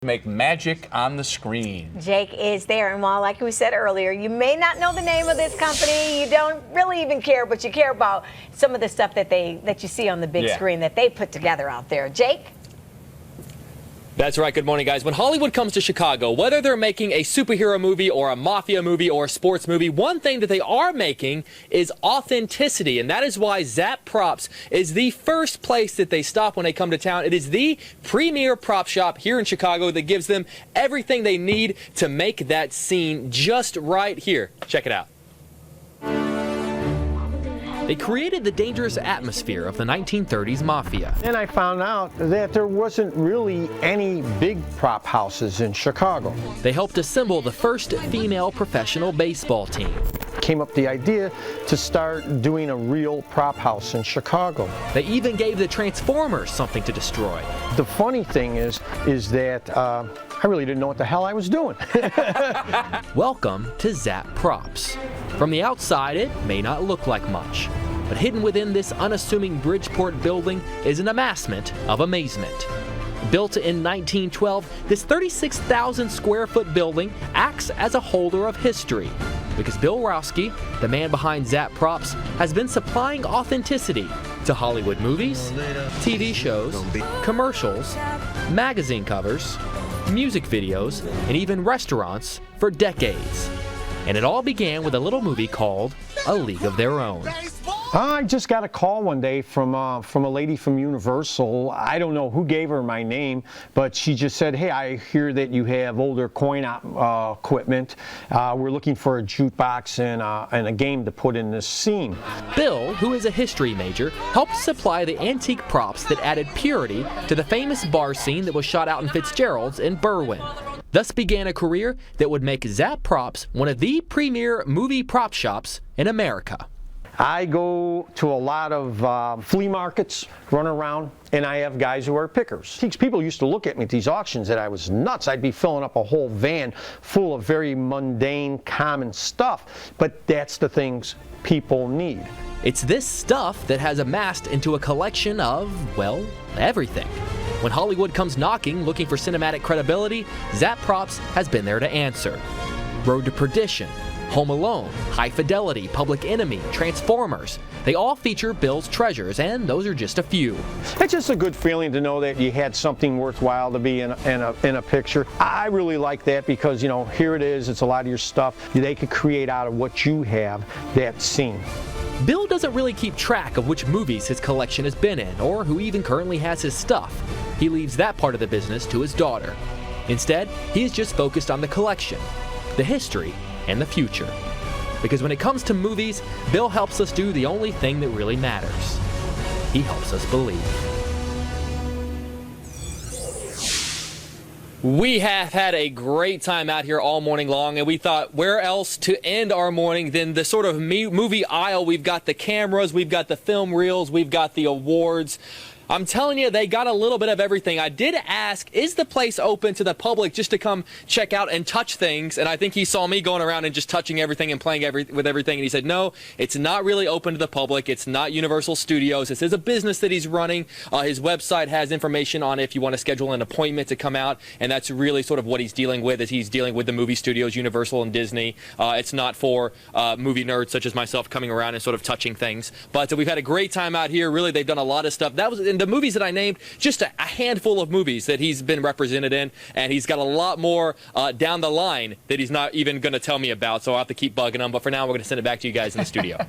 Make magic on the screen. Jake is there, and while, like we said earlier, you may not know the name of this company, you don't really even care, but you care about some of the stuff that you see on the big screen that they put together out there. Jake? That's right. Good morning, guys. When Hollywood comes to Chicago, whether they're making a superhero movie or a mafia movie or a sports movie, one thing that they are making is authenticity. And that is why Zap Props is the first place that they stop when they come to town. It is the premier prop shop here in Chicago that gives them everything they need to make that scene just right here. Check it out. They created the dangerous atmosphere of the 1930s mafia. And I found out that there wasn't really any big prop houses in Chicago. They helped assemble the first female professional baseball team. Came up the idea to start doing a real prop house in Chicago. They even gave the Transformers something to destroy. The funny thing is that I really didn't know what the hell I was doing. Welcome to Zap Props. From the outside, it may not look like much, but hidden within this unassuming Bridgeport building is an amassment of amazement. Built in 1912, this 36,000 square foot building acts as a holder of history, because Bill Rowski, the man behind Zap Props, has been supplying authenticity to Hollywood movies, TV shows, commercials, magazine covers, music videos, and even restaurants for decades. And it all began with a little movie called A League of Their Own. I just got a call one day from a lady from Universal. I don't know who gave her my name, but she just said, "Hey, I hear that you have older coin equipment. We're looking for a jukebox and a game to put in this scene." Bill, who is a history major, helped supply the antique props that added purity to the famous bar scene that was shot out in Fitzgerald's in Berwyn. Thus began a career that would make Zap Props one of the premier movie prop shops in America. I go to a lot of flea markets, run around, and I have guys who are pickers. People used to look at me at these auctions that I was nuts. I'd be filling up a whole van full of very mundane, common stuff, but that's the things people need. It's this stuff that has amassed into a collection of, well, everything. When Hollywood comes knocking, looking for cinematic credibility, Zap Props has been there to answer. Road to Perdition, Home Alone, High Fidelity, Public Enemy, Transformers. They all feature Bill's treasures, and those are just a few. It's just a good feeling to know that you had something worthwhile to be in a picture. I really like that because, you know, here it is, it's a lot of your stuff. They could create out of what you have that scene. Bill doesn't really keep track of which movies his collection has been in, or who even currently has his stuff. He leaves that part of the business to his daughter. Instead, he is just focused on the collection, the history, and the future. Because when it comes to movies, Bill helps us do the only thing that really matters. He helps us believe. We have had a great time out here all morning long, and we thought where else to end our morning than the sort of movie aisle. We've got the cameras, we've got the film reels, we've got the awards. I'm telling you, they got a little bit of everything. I did ask, is the place open to the public just to come check out and touch things? And I think he saw me going around and just touching everything and playing with everything. And he said, no, it's not really open to the public. It's not Universal Studios. This is a business that he's running. His website has information on it if you want to schedule an appointment to come out. And that's really sort of what he's dealing with, is he's dealing with the movie studios, Universal and Disney. It's not for movie nerds such as myself coming around and sort of touching things. But we've had a great time out here. Really, they've done a lot of stuff. That was the movies that I named, just a handful of movies that he's been represented in, and he's got a lot more down the line that he's not even going to tell me about, so I'll have to keep bugging him. But for now, we're going to send it back to you guys in the studio.